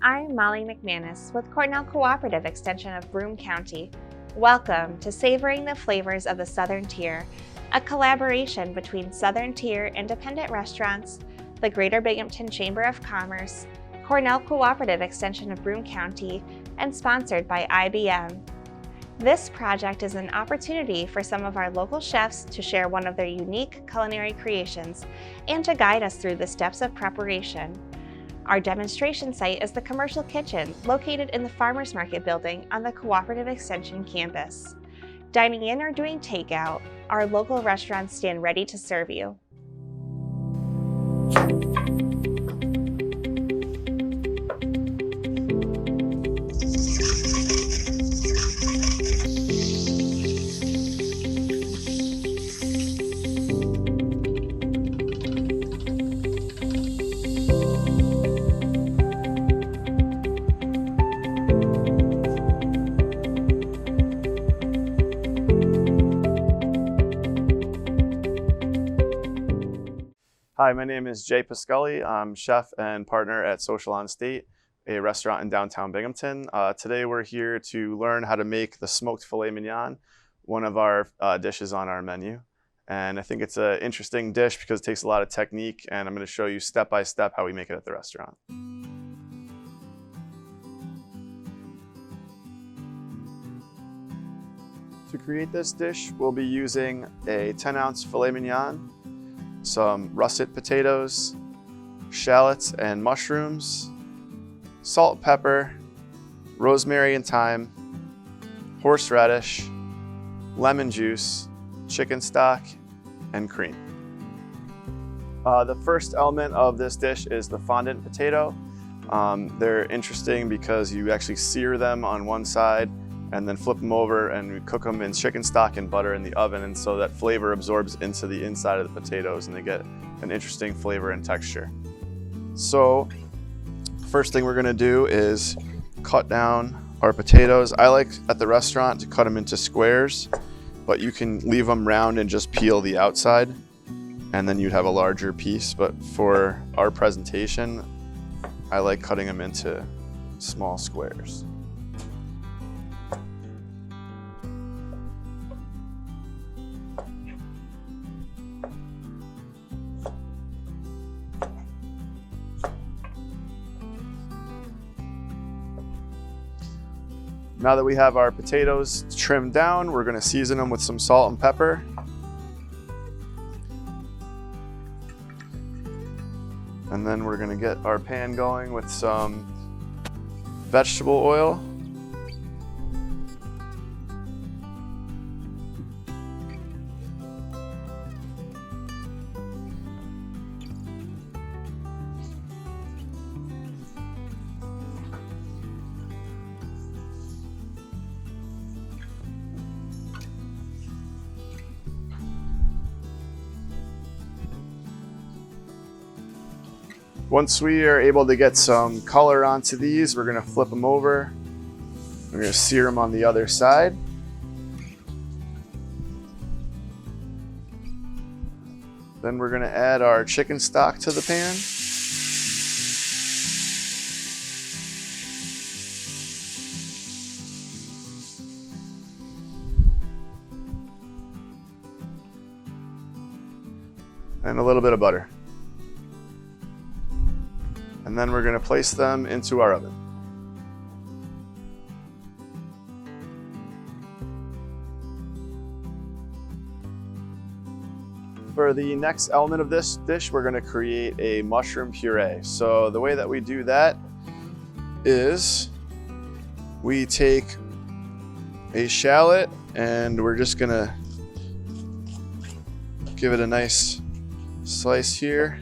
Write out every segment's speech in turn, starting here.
I'm Molly McManus with Cornell Cooperative Extension of Broome County. Welcome to Savoring the Flavors of the Southern Tier, a collaboration between Southern Tier independent restaurants, the Greater Binghamton Chamber of Commerce, Cornell Cooperative Extension of Broome County, and sponsored by IBM. This project is an opportunity for some of our local chefs to share one of their unique culinary creations and to guide us through the steps of preparation. Our demonstration site is the Commercial Kitchen, located in the Farmers Market building on the Cooperative Extension campus. Dining in or doing takeout, our local restaurants stand ready to serve you. Hi, my name is Jay Pisculli. I'm chef and partner at Social on State, a restaurant in downtown Binghamton. Today we're here to learn how to make the smoked filet mignon, one of our dishes on our menu. And I think it's an interesting dish because it takes a lot of technique, and I'm going to show you step by step how we make it at the restaurant. To create this dish, we'll be using a 10-ounce filet mignon, some russet potatoes, shallots and mushrooms, salt, pepper, rosemary and thyme, horseradish, lemon juice, chicken stock, and cream. The first element of this dish is the fondant potato. They're interesting because you actually sear them on one side and then flip them over, and we cook them in chicken stock and butter in the oven, and so that flavor absorbs into the inside of the potatoes and they get an interesting flavor and texture. So first thing we're going to do is cut down our potatoes. I like at the restaurant to cut them into squares, but you can leave them round and just peel the outside, and then you'd have a larger piece. But for our presentation, I like cutting them into small squares. Now that we have our potatoes trimmed down, we're going to season them with some salt and pepper. And then we're going to get our pan going with some vegetable oil. Once we are able to get some color onto these, we're going to flip them over. We're going to sear them on the other side. Then we're going to add our chicken stock to the pan. And a little bit of butter. And then we're going to place them into our oven. For the next element of this dish, we're going to create a mushroom puree. So the way that we do that is we take a shallot and we're just going to give it a nice slice here,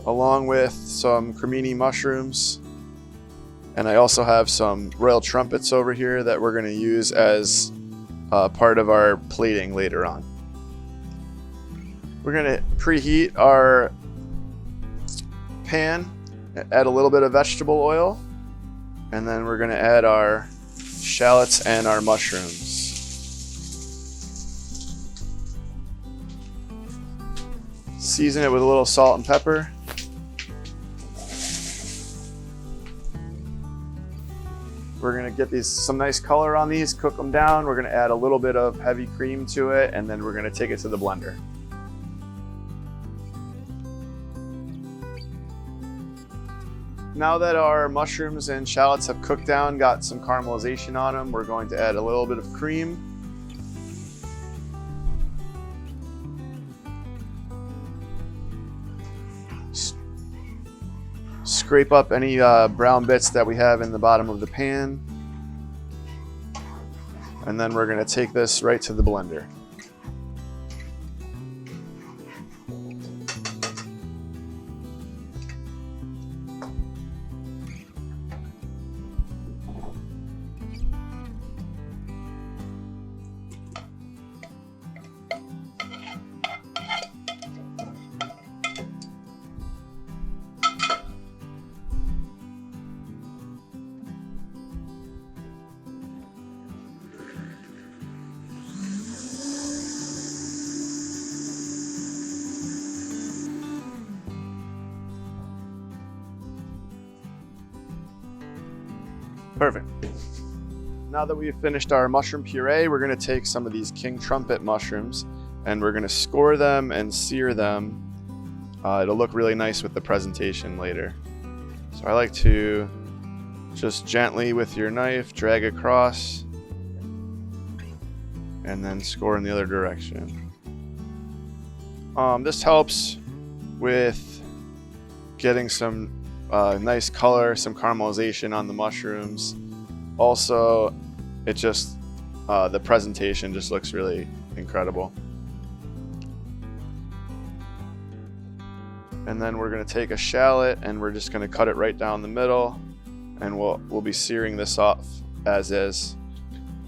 along with some cremini mushrooms. And I also have some royal trumpets over here that we're going to use as part of our plating later on. We're going to preheat our pan, add a little bit of vegetable oil, and then we're going to add our shallots and our mushrooms. Season it with a little salt and pepper. We're gonna get some nice color on these, cook them down. We're gonna add a little bit of heavy cream to it, and then we're gonna take it to the blender. Now that our mushrooms and shallots have cooked down, got some caramelization on them, we're going to add a little bit of cream. Scrape up any brown bits that we have in the bottom of the pan. And then we're going to take this right to the blender. Perfect. Now that we've finished our mushroom puree, we're going to take some of these King Trumpet mushrooms and we're going to score them and sear them. It'll look really nice with the presentation later. So I like to just gently with your knife drag across and then score in the other direction. This helps with getting some nice color, some caramelization on the mushrooms. Also, it just, the presentation just looks really incredible. And then we're gonna take a shallot and we're just gonna cut it right down the middle, and we'll be searing this off as is,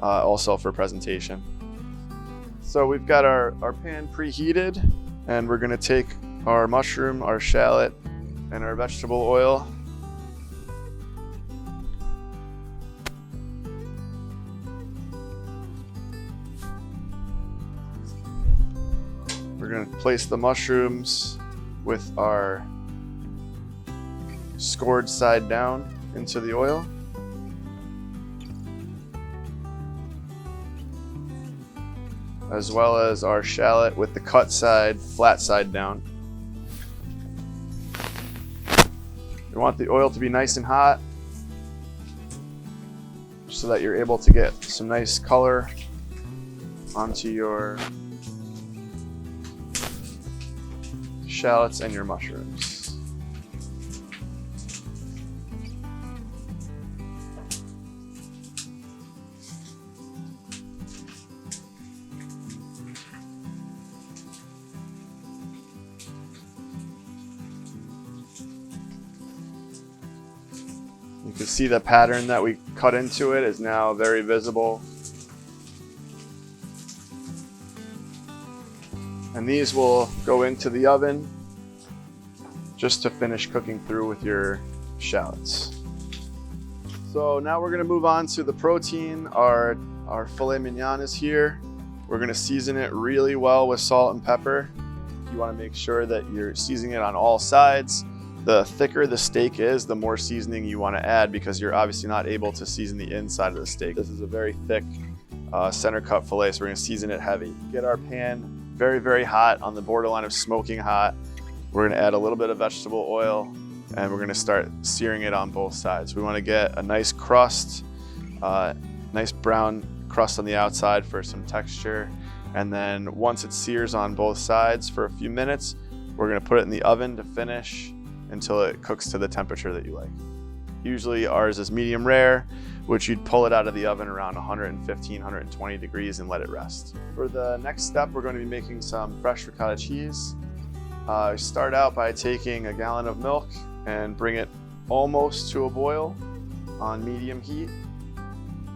also for presentation. So we've got our pan preheated, and we're gonna take our mushroom, our shallot, and our vegetable oil. We're going to place the mushrooms with our scored side down into the oil. As well as our shallot with the cut side, flat side down. You want the oil to be nice and hot so that you're able to get some nice color onto your shallots and your mushrooms. You can see the pattern that we cut into it is now very visible. And these will go into the oven just to finish cooking through with your shallots. So now we're gonna move on to the protein. Our filet mignon is here. We're gonna season it really well with salt and pepper. You wanna make sure that you're seasoning it on all sides. The thicker the steak is, the more seasoning you want to add, because you're obviously not able to season the inside of the steak. This is a very thick center cut filet, so we're going to season it heavy. Get our pan very, very hot, on the borderline of smoking hot. We're going to add a little bit of vegetable oil, and we're going to start searing it on both sides. We want to get a nice crust, nice brown crust on the outside for some texture. And then once it sears on both sides for a few minutes, we're going to put it in the oven to finish until it cooks to the temperature that you like. Usually ours is medium rare, which you'd pull it out of the oven around 115, 120 degrees and let it rest. For the next step, we're going to be making some fresh ricotta cheese. Start out by taking a gallon of milk and bring it almost to a boil on medium heat.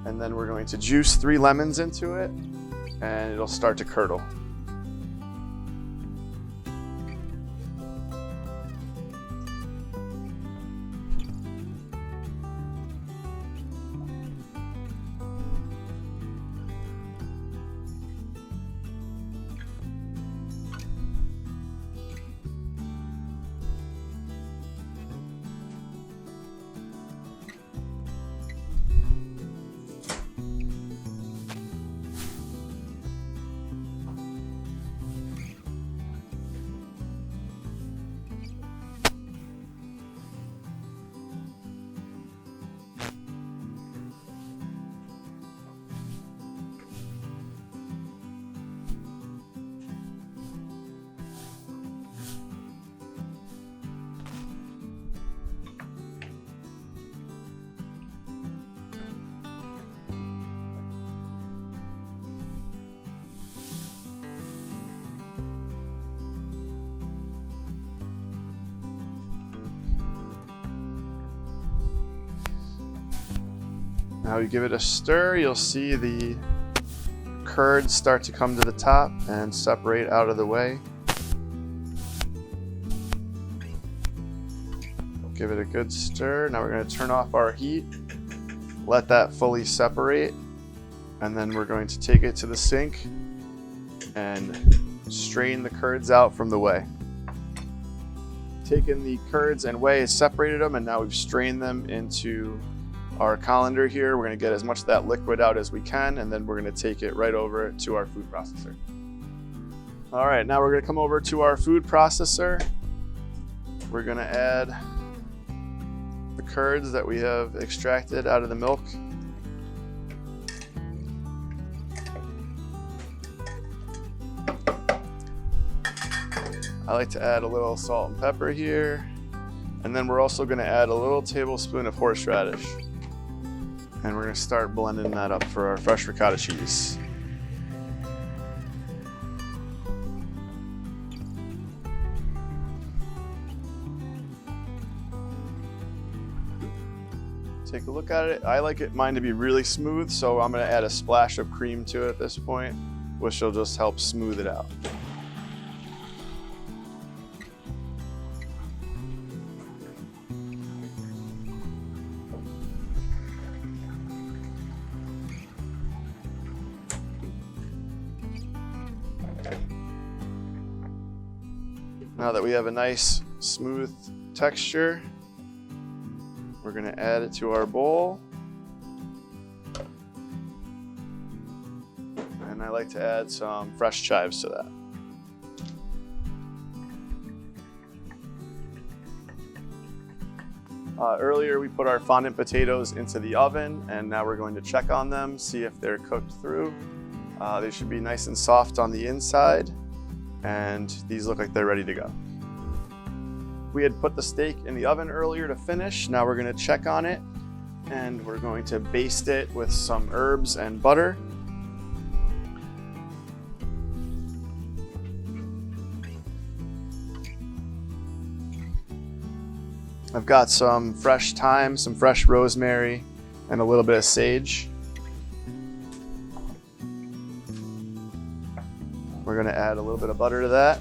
And then we're going to juice 3 lemons into it, and it'll start to curdle. Now you give it a stir, you'll see the curds start to come to the top and separate out of the way. Give it a good stir. Now we're going to turn off our heat, let that fully separate, and then we're going to take it to the sink and strain the curds out from the whey. Taken the curds and whey, separated them, and now we've strained them into our colander here. We're going to get as much of that liquid out as we can, and then we're going to take it right over to our food processor. All right, now we're going to come over to our food processor. We're going to add the curds that we have extracted out of the milk. I like to add a little salt and pepper here. And then we're also going to add a little tablespoon of horseradish. And we're going to start blending that up for our fresh ricotta cheese. Take a look at it. I like mine to be really smooth, so I'm going to add a splash of cream to it at this point, which will just help smooth it out. Now that we have a nice smooth texture, we're going to add it to our bowl. And I like to add some fresh chives to that. Earlier we put our fondant potatoes into the oven, and now we're going to check on them, see if they're cooked through. They should be nice and soft on the inside, and these look like they're ready to go. We had put the steak in the oven earlier to finish. Now we're going to check on it, and we're going to baste it with some herbs and butter. I've got some fresh thyme, some fresh rosemary, and a little bit of sage. We're going to add a little bit of butter to that.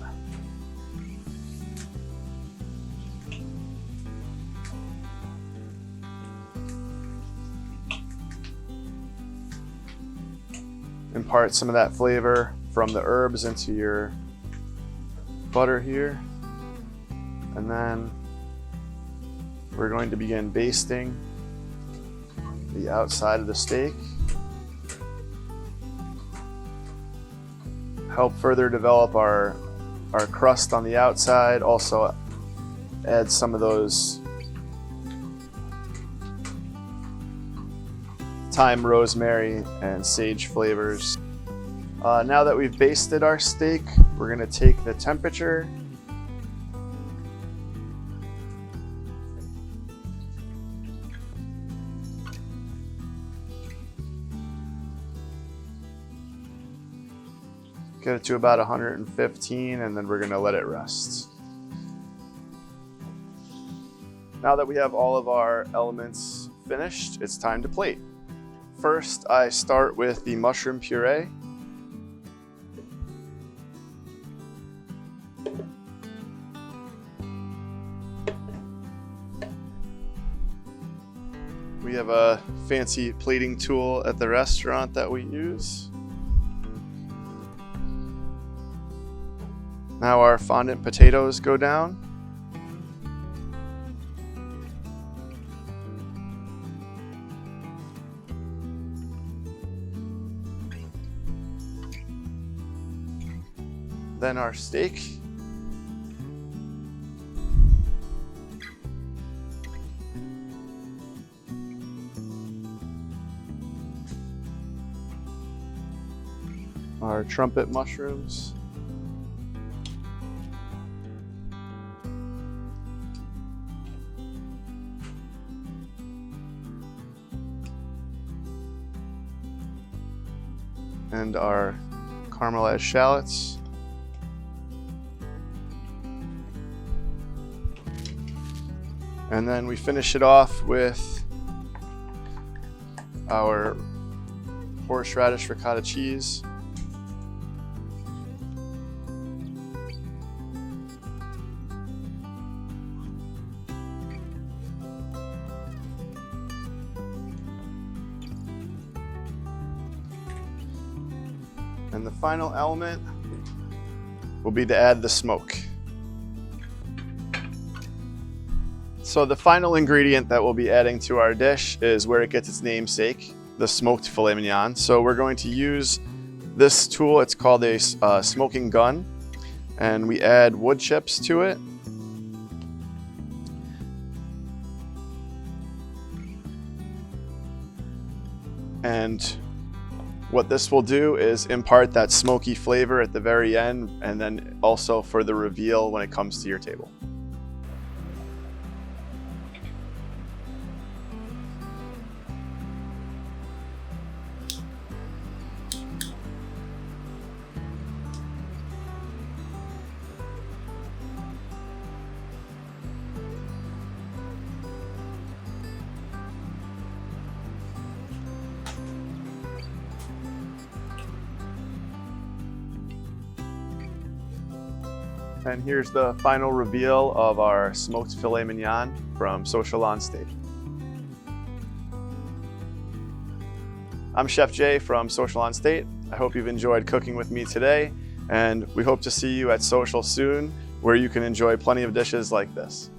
Impart some of that flavor from the herbs into your butter here. And then we're going to begin basting the outside of the steak. Help further develop our crust on the outside. Also add some of those thyme, rosemary, and sage flavors. Now that we've basted our steak, we're going to take the temperature get it to about 115, and then we're going to let it rest. Now that we have all of our elements finished, it's time to plate. First, I start with the mushroom puree. We have a fancy plating tool at the restaurant that we use. Now our fondant potatoes go down. Then our steak. Our trumpet mushrooms. And our caramelized shallots. And then we finish it off with our horseradish ricotta cheese. And the final element will be to add the smoke. So the final ingredient that we'll be adding to our dish is where it gets its namesake, the smoked filet mignon. So we're going to use this tool. It's called a smoking gun, and we add wood chips to it. And what this will do is impart that smoky flavor at the very end, and then also for the reveal when it comes to your table. And here's the final reveal of our smoked filet mignon from Social on State. I'm Chef Jay from Social on State. I hope you've enjoyed cooking with me today, and we hope to see you at Social soon, where you can enjoy plenty of dishes like this.